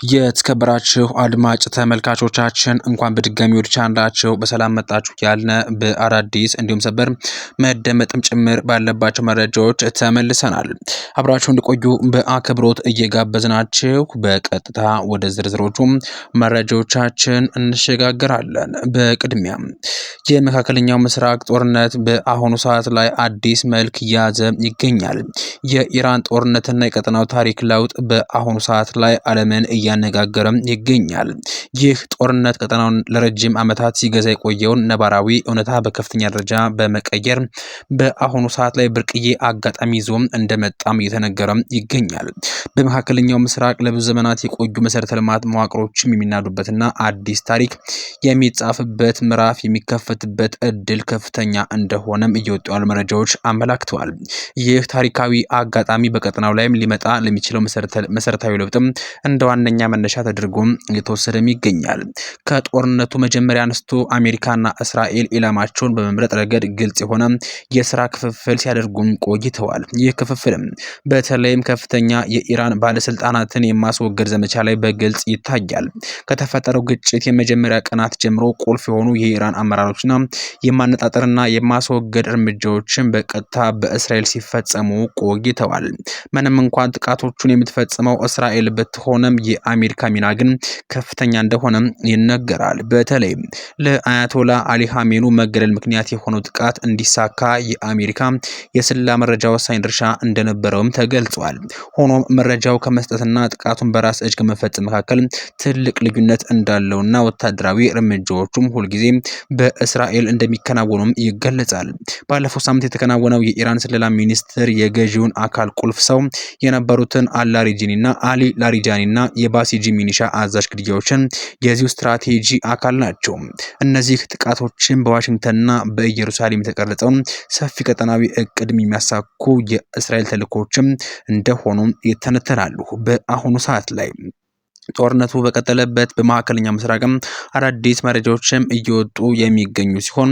የተከበራችሁ አድማጭ ተመልካቾቻችን እንኳን በድጋሚ ወደ ቻናላችሁ በሰላም መጣችሁ ያልነ በአዳዲስ እንዲሁም ሰበር መደመጥም ጭምር ባለባቸው መረጃዎች ተመልሰናል። አብራችሁ እንዲቆዩ በአክብሮት እየጋበዝናችሁ በቀጥታ ወደ ዝርዝሮቹ መረጃዎቻችን እንሸጋገራለን። በቅድሚያ የመካከለኛው ምስራቅ ጦርነት በአሁኑ ሰዓት ላይ አዲስ መልክ ያዘ ይገኛል። የኢራን ጦርነትና የቀጠናው ታሪክ ለውጥ በአሁኑ ሰዓት ላይ ዓለምን እያነጋገረም ይገኛል። ይህ ጦርነት ቀጠናውን ለረጅም ዓመታት ሲገዛ የቆየውን ነባራዊ እውነታ በከፍተኛ ደረጃ በመቀየር በአሁኑ ሰዓት ላይ ብርቅዬ አጋጣሚ ይዞም እንደመጣም እየተነገረም ይገኛል። በመካከለኛው ምስራቅ ለብዙ ዘመናት የቆዩ መሰረተ ልማት መዋቅሮችም የሚናዱበትና አዲስ ታሪክ የሚጻፍበት ምዕራፍ የሚከፈትበት እድል ከፍተኛ እንደሆነም እየወጡ ያሉ መረጃዎች አመላክተዋል። ይህ ታሪካዊ አጋጣሚ በቀጠናው ላይም ሊመጣ ለሚችለው መሰረታዊ ለውጥም እንደ ዋነኛ መነሻ ተደርጎም እየተወሰደም ይገኛል። ከጦርነቱ መጀመሪያ አንስቶ አሜሪካና እስራኤል ኢላማቸውን በመምረጥ ረገድ ግልጽ የሆነ የስራ ክፍፍል ሲያደርጉም ቆይተዋል። ይህ ክፍፍልም በተለይም ከፍተኛ የኢራን ባለስልጣናትን የማስወገድ ዘመቻ ላይ በግልጽ ይታያል። ከተፈጠረው ግጭት የመጀመሪያ ቀናት ጀምሮ ቁልፍ የሆኑ የኢራን አመራሮችና የማነጣጠርና የማስወገድ እርምጃዎችን በቀጥታ በእስራኤል ሲፈጸሙ ቆይተዋል። ምንም እንኳን ጥቃቶቹን የምትፈጽመው እስራኤል ብትሆንም የአሜሪካ ሚና ግን ከፍተኛ እንደሆነ ይነገራል። በተለይ ለአያቶላ አሊ ኻሜኒ መገደል ምክንያት የሆነው ጥቃት እንዲሳካ የአሜሪካ የስለላ መረጃ ወሳኝ ድርሻ እንደነበረውም ተገልጿል። ሆኖም መረጃው ከመስጠትና ጥቃቱን በራስ እጅ ከመፈጸም መካከል ትልቅ ልዩነት እንዳለውና ወታደራዊ እርምጃዎቹም ሁልጊዜ በእስራኤል እንደሚከናወኑም ይገለጻል። ባለፈው ሳምንት የተከናወነው የኢራን ስለላ ሚኒስትር የገዢውን አካል ቁልፍ ሰው የነበሩትን አላሪጂኒና አሊ ላሪጃኒና የባሲጂ ሚኒሻ አዛዥ ግድያዎችን የዚሁ ስትራቴጂ አካል ናቸው። እነዚህ ጥቃቶችን በዋሽንግተንና በኢየሩሳሌም የተቀረጸውን ሰፊ ቀጠናዊ እቅድ የሚያሳኩ የእስራኤል ተልእኮችም እንደሆኑ ይተነተናሉ። በአሁኑ ሰዓት ላይ ጦርነቱ በቀጠለበት በመካከለኛው ምስራቅም አዳዲስ መረጃዎችም እየወጡ የሚገኙ ሲሆን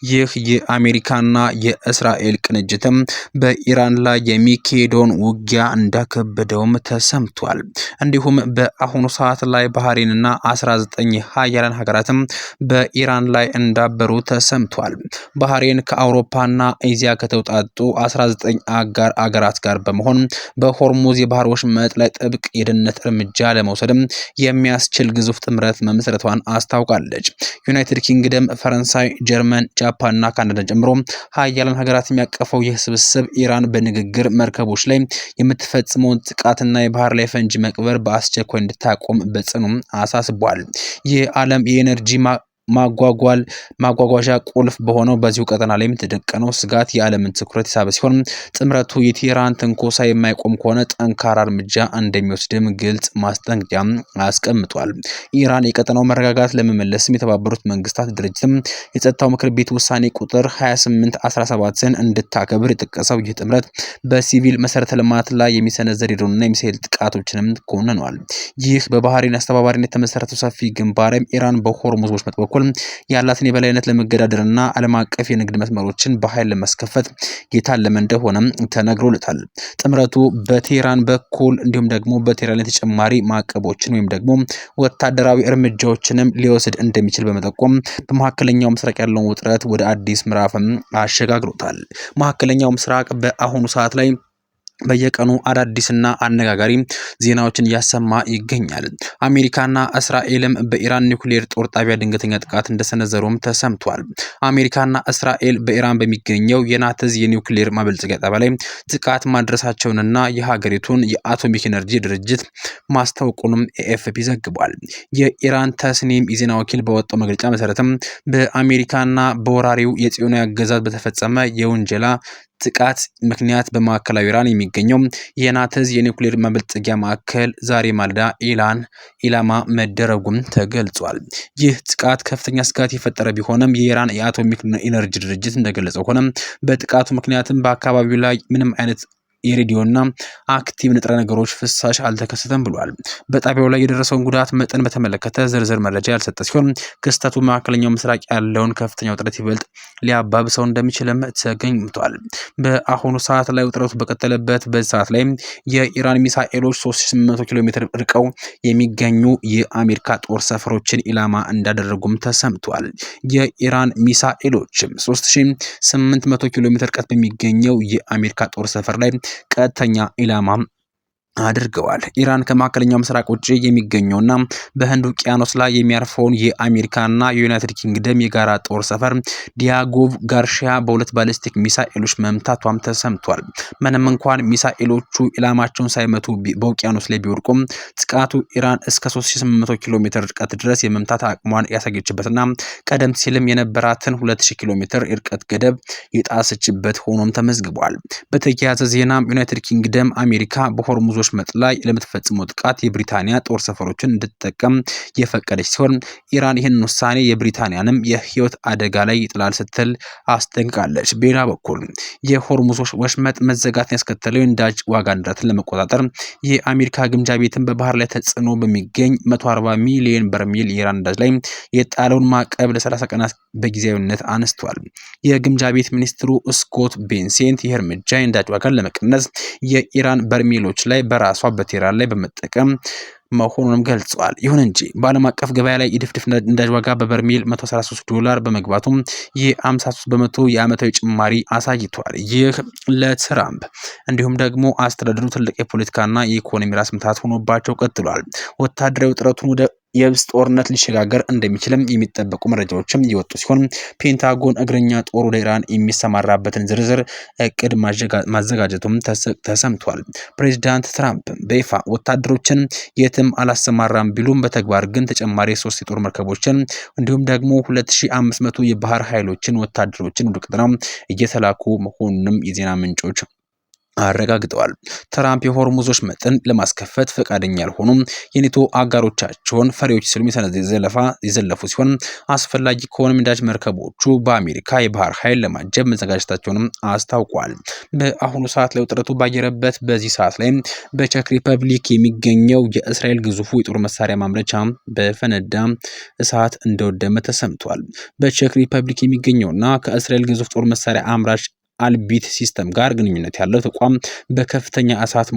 ይህ የአሜሪካና የእስራኤል ቅንጅትም በኢራን ላይ የሚካሄደውን ውጊያ እንዳከበደውም ተሰምቷል። እንዲሁም በአሁኑ ሰዓት ላይ ባህሬንና 19 ሀያላን ሀገራትም በኢራን ላይ እንዳበሩ ተሰምቷል። ባህሬን ከአውሮፓና ኤዚያ ከተውጣጡ 19 አጋር አገራት ጋር በመሆን በሆርሙዝ የባህር ወሽመጥ ላይ ጥብቅ የደህንነት እርምጃ ለመውሰድ የሚያስችል ግዙፍ ጥምረት መመስረቷን አስታውቃለች። ዩናይትድ ኪንግደም፣ ፈረንሳይ፣ ጀርመን፣ ጃፓን እና ካናዳን ጨምሮ ሀያላን ሀገራት የሚያቀፈው ይህ ስብስብ ኢራን በንግግር መርከቦች ላይ የምትፈጽመውን ጥቃትና የባህር ላይ ፈንጂ መቅበር በአስቸኳይ እንድታቆም በጽኑ አሳስቧል። የዓለም የኤነርጂ ማጓጓዣ ቁልፍ በሆነው በዚሁ ቀጠና ላይ የተደቀነው ስጋት የዓለምን ትኩረት የሳበ ሲሆን ጥምረቱ የቴህራን ትንኮሳ የማይቆም ከሆነ ጠንካራ እርምጃ እንደሚወስድም ግልጽ ማስጠንቀቂያ አስቀምጧል። ኢራን የቀጠናው መረጋጋት ለመመለስም የተባበሩት መንግስታት ድርጅትም የጸጥታው ምክር ቤት ውሳኔ ቁጥር 2817ን እንድታከብር የጠቀሰው ይህ ጥምረት በሲቪል መሰረተ ልማት ላይ የሚሰነዘር የድሮንና የሚሳኤል ጥቃቶችንም ኮንኗል። ይህ በባህሬን አስተባባሪነት የተመሰረተው ሰፊ ግንባር ኢራን በሆርሙዝ ወሽመጥ በኩል ያላትን የበላይነት ለመገዳደርና ዓለም አቀፍ የንግድ መስመሮችን በኃይል ለማስከፈት የታለመ እንደሆነም ተነግሮለታል። ጥምረቱ በቴህራን በኩል እንዲሁም ደግሞ በቴህራን ተጨማሪ ማዕቀቦችን ወይም ደግሞ ወታደራዊ እርምጃዎችንም ሊወስድ እንደሚችል በመጠቆም በመካከለኛው ምስራቅ ያለውን ውጥረት ወደ አዲስ ምዕራፍም አሸጋግሮታል። መካከለኛው ምስራቅ በአሁኑ ሰዓት ላይ በየቀኑ አዳዲስና አነጋጋሪ ዜናዎችን እያሰማ ይገኛል። አሜሪካና እስራኤልም በኢራን ኒውክሌር ጦር ጣቢያ ድንገተኛ ጥቃት እንደሰነዘሩም ተሰምቷል። አሜሪካና እስራኤል በኢራን በሚገኘው የናታንዝ የኒውክሌር ማበልጸጊያ ጣቢያ ላይ ጥቃት ማድረሳቸውንና የሀገሪቱን የአቶሚክ ኤነርጂ ድርጅት ማስታወቁንም ኤኤፍፒ ዘግቧል። የኢራን ተስኒም የዜና ወኪል በወጣው መግለጫ መሰረትም በአሜሪካና በወራሪው የጽዮናዊ አገዛዝ በተፈጸመ የውንጀላ ጥቃት ምክንያት በማዕከላዊ ኢራን የሚገኘው የናታንዝ የኒውክሌር ማበልጸጊያ ማዕከል ዛሬ ማለዳ ኢላማ መደረጉም ተገልጿል። ይህ ጥቃት ከፍተኛ ስጋት የፈጠረ ቢሆንም የኢራን የአቶሚክ ኤነርጂ ድርጅት እንደገለጸው ሆነ በጥቃቱ ምክንያትም በአካባቢው ላይ ምንም አይነት የሬዲዮና አክቲቭ ንጥረ ነገሮች ፍሳሽ አልተከሰተም ብሏል። በጣቢያው ላይ የደረሰውን ጉዳት መጠን በተመለከተ ዝርዝር መረጃ ያልሰጠ ሲሆን ክስተቱ መካከለኛው ምስራቅ ያለውን ከፍተኛ ውጥረት ይበልጥ ሊያባብሰው እንደሚችልም ተገኝቷል። በአሁኑ ሰዓት ላይ ውጥረቱ በቀጠለበት በዚህ ሰዓት ላይ የኢራን ሚሳኤሎች 3800 ኪሎ ሜትር ርቀው የሚገኙ የአሜሪካ ጦር ሰፈሮችን ኢላማ እንዳደረጉም ተሰምቷል። የኢራን ሚሳኤሎችም 3800 ኪሎ ሜትር ርቀት በሚገኘው የአሜሪካ ጦር ሰፈር ላይ ቀጥተኛ ኢላማ አድርገዋል። ኢራን ከመካከለኛው ምስራቅ ውጪ የሚገኘውና በህንድ ውቅያኖስ ላይ የሚያርፈውን የአሜሪካና የዩናይትድ ኪንግደም የጋራ ጦር ሰፈር ዲያጎቭ ጋርሺያ በሁለት ባሊስቲክ ሚሳኤሎች መምታቷም ተሰምቷል። ምንም እንኳን ሚሳኤሎቹ ኢላማቸውን ሳይመቱ በውቅያኖስ ላይ ቢወድቁም ጥቃቱ ኢራን እስከ 3800 ኪሎ ሜትር ርቀት ድረስ የመምታት አቅሟን ያሳየችበትና ቀደም ሲልም የነበራትን 2000 ኪሎ ሜትር ርቀት ገደብ የጣሰችበት ሆኖም ተመዝግቧል። በተያያዘ ዜና ዩናይትድ ኪንግደም አሜሪካ በሆርሙዝ ወሽመጥ ላይ ለምትፈጽመው ጥቃት የብሪታንያ ጦር ሰፈሮችን እንድትጠቀም የፈቀደች ሲሆን ኢራን ይህንን ውሳኔ የብሪታንያንም የህይወት አደጋ ላይ ይጥላል ስትል አስጠንቅቃለች። በሌላ በኩል የሆርሙዝ ወሽመጥ መዘጋትን ያስከተለው የነዳጅ ዋጋ ንረትን ለመቆጣጠር የአሜሪካ ግምጃ ቤትን በባህር ላይ ተጽዕኖ በሚገኝ 140 ሚሊዮን በርሜል የኢራን ነዳጅ ላይ የጣለውን ማዕቀብ ለ30 ቀናት በጊዜያዊነት አነስቷል። የግምጃ ቤት ሚኒስትሩ ስኮት ቤንሴንት ይህ እርምጃ የነዳጅ ዋጋን ለመቀነስ የኢራን በርሜሎች ላይ በራሷ በቴህራን ላይ በመጠቀም መሆኑንም ገልጸዋል። ይሁን እንጂ በዓለም አቀፍ ገበያ ላይ የድፍድፍ ነዳጅ ዋጋ በበርሜል $113 በመግባቱም የ53 በመቶ የዓመታዊ ጭማሪ አሳይቷል። ይህ ለትራምፕ እንዲሁም ደግሞ አስተዳደሩ ትልቅ የፖለቲካና የኢኮኖሚ ራስ ምታት ሆኖባቸው ቀጥሏል። ወታደራዊ ውጥረቱን ወደ የብስ ጦርነት ሊሸጋገር እንደሚችልም የሚጠበቁ መረጃዎችም እየወጡ ሲሆን ፔንታጎን እግረኛ ጦር ወደ ኢራን የሚሰማራበትን ዝርዝር እቅድ ማዘጋጀቱም ተሰምቷል። ፕሬዚዳንት ትራምፕ በይፋ ወታደሮችን የትም አላሰማራም ቢሉም በተግባር ግን ተጨማሪ 3 የጦር መርከቦችን እንዲሁም ደግሞ 2500 የባህር ኃይሎችን ወታደሮችን ወደ ቀጠናው እየተላኩ መሆኑንም የዜና ምንጮች አረጋግጠዋል። ትራምፕ የሆርሙዝ ወሽመጥን ለማስከፈት ፈቃደኛ ያልሆኑም የኔቶ አጋሮቻቸውን ፈሪዎች ሲሉ የዘለፉ ሲሆን አስፈላጊ ከሆነ ነዳጅ መርከቦቹ በአሜሪካ የባህር ኃይል ለማጀብ መዘጋጀታቸውንም አስታውቋል። በአሁኑ ሰዓት ላይ ውጥረቱ ባየረበት በዚህ ሰዓት ላይ በቼክ ሪፐብሊክ የሚገኘው የእስራኤል ግዙፉ የጦር መሳሪያ ማምረቻ በፈነዳ እሳት እንደወደመ ተሰምቷል። በቼክ ሪፐብሊክ የሚገኘውና ከእስራኤል ግዙፍ ጦር መሳሪያ አምራች አልቢት ሲስተም ጋር ግንኙነት ያለው ተቋም በከፍተኛ እሳት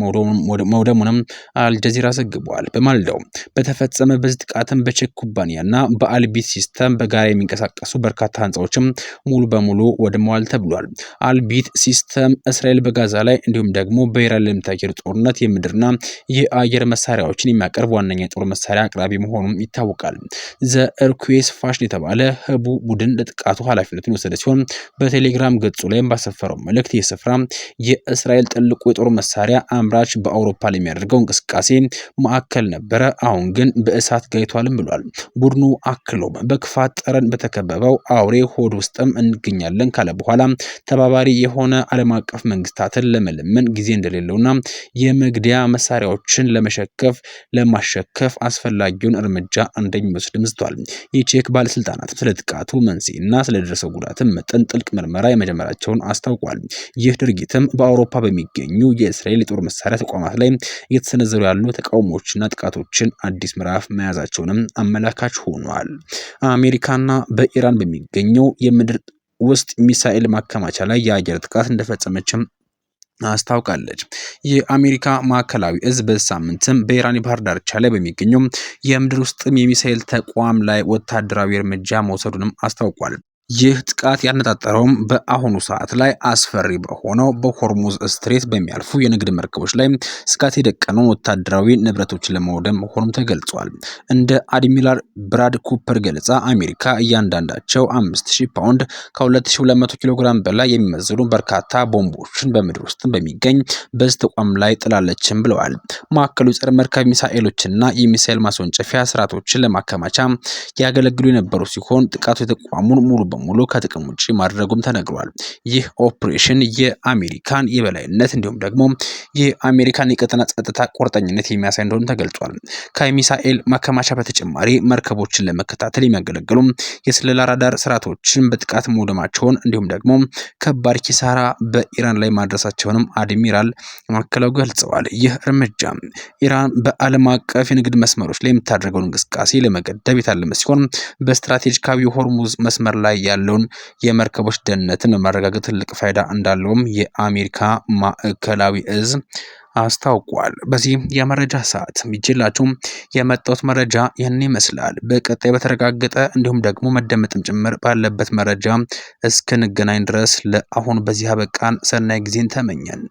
መውደሙንም አልጀዚራ ዘግቧል። በማልዳው በተፈጸመ በዚህ ጥቃትም በቼክ ኩባንያና በአልቢት ሲስተም በጋራ የሚንቀሳቀሱ በርካታ ህንፃዎችም ሙሉ በሙሉ ወድመዋል ተብሏል። አልቢት ሲስተም እስራኤል በጋዛ ላይ እንዲሁም ደግሞ በኢራን ለምታካሄደው ጦርነት የምድርና የአየር መሳሪያዎችን የሚያቀርብ ዋነኛ የጦር መሳሪያ አቅራቢ መሆኑም ይታወቃል። ዘ እርኩዌስ ፋሽን የተባለ ህቡ ቡድን ለጥቃቱ ኃላፊነቱን የወሰደ ሲሆን በቴሌግራም ገጹ ላይም ፈረው መልእክት የስፍራ የእስራኤል ትልቁ የጦር መሳሪያ አምራች በአውሮፓ ላይ የሚያደርገው እንቅስቃሴ ማዕከል ነበረ፣ አሁን ግን በእሳት ጋይቷልም ብሏል። ቡድኑ አክሎም በክፋት ጠረን በተከበበው አውሬ ሆድ ውስጥም እንገኛለን ካለ በኋላ ተባባሪ የሆነ ዓለም አቀፍ መንግስታትን ለመለመን ጊዜ እንደሌለውና የመግደያ መሳሪያዎችን ለማሸከፍ አስፈላጊውን እርምጃ እንደሚወስድ ምዝቷል። የቼክ ባለስልጣናት ስለ ጥቃቱ መንስኤና ስለደረሰው ጉዳትም መጠን ጥልቅ ምርመራ የመጀመራቸውን አስታውቋል። ይህ ድርጊትም በአውሮፓ በሚገኙ የእስራኤል የጦር መሳሪያ ተቋማት ላይ እየተሰነዘሩ ያሉ ተቃውሞዎችና ጥቃቶችን አዲስ ምዕራፍ መያዛቸውንም አመላካች ሆኗል። አሜሪካና በኢራን በሚገኘው የምድር ውስጥ ሚሳኤል ማከማቻ ላይ የአየር ጥቃት እንደፈጸመችም አስታውቃለች። የአሜሪካ ማዕከላዊ እዝ በዚህ ሳምንትም በኢራን የባህር ዳርቻ ላይ በሚገኘው የምድር ውስጥም የሚሳኤል ተቋም ላይ ወታደራዊ እርምጃ መውሰዱንም አስታውቋል። ይህ ጥቃት ያነጣጠረውም በአሁኑ ሰዓት ላይ አስፈሪ በሆነው በሆርሙዝ ስትሬት በሚያልፉ የንግድ መርከቦች ላይ ስጋት የደቀነውን ወታደራዊ ንብረቶችን ለማውደም መሆኑም ተገልጿል። እንደ አድሚራል ብራድ ኩፐር ገለጻ አሜሪካ እያንዳንዳቸው 5000 ፓውንድ ከ2200 ኪሎ ግራም በላይ የሚመዝኑ በርካታ ቦምቦችን በምድር ውስጥ በሚገኝ በዚህ ተቋም ላይ ጥላለችም ብለዋል። ማዕከሉ ጸረ መርከብ ሚሳኤሎችና የሚሳኤል ማስወንጨፊያ ስርዓቶችን ለማከማቻ ያገለግሉ የነበሩ ሲሆን ጥቃቱ የተቋሙን ሙሉ በሙሉ ከጥቅም ውጭ ማድረጉም ተነግሯል። ይህ ኦፕሬሽን የአሜሪካን የበላይነት እንዲሁም ደግሞ የአሜሪካን የቀጠና ጸጥታ ቁርጠኝነት የሚያሳይ እንደሆነ ተገልጿል። ከሚሳኤል ማከማቻ በተጨማሪ መርከቦችን ለመከታተል የሚያገለግሉ የስለላ ራዳር ስርዓቶችን በጥቃት መውደማቸውን እንዲሁም ደግሞ ከባድ ኪሳራ በኢራን ላይ ማድረሳቸውንም አድሚራል ማዕከላው ገልጸዋል። ይህ እርምጃ ኢራን በዓለም አቀፍ የንግድ መስመሮች ላይ የምታደርገውን እንቅስቃሴ ለመገደብ የታለመ ሲሆን በስትራቴጂካዊ ሆርሙዝ መስመር ላይ ያለውን የመርከቦች ደህንነትን ለማረጋገጥ ትልቅ ፋይዳ እንዳለውም የአሜሪካ ማዕከላዊ እዝ አስታውቋል። በዚህ የመረጃ ሰዓት ይዤላችሁ የመጣሁት መረጃ ይህን ይመስላል። በቀጣይ በተረጋገጠ እንዲሁም ደግሞ መደመጥም ጭምር ባለበት መረጃ እስክንገናኝ ድረስ ለአሁን በዚህ አበቃን። ሰናይ ጊዜን ተመኘን።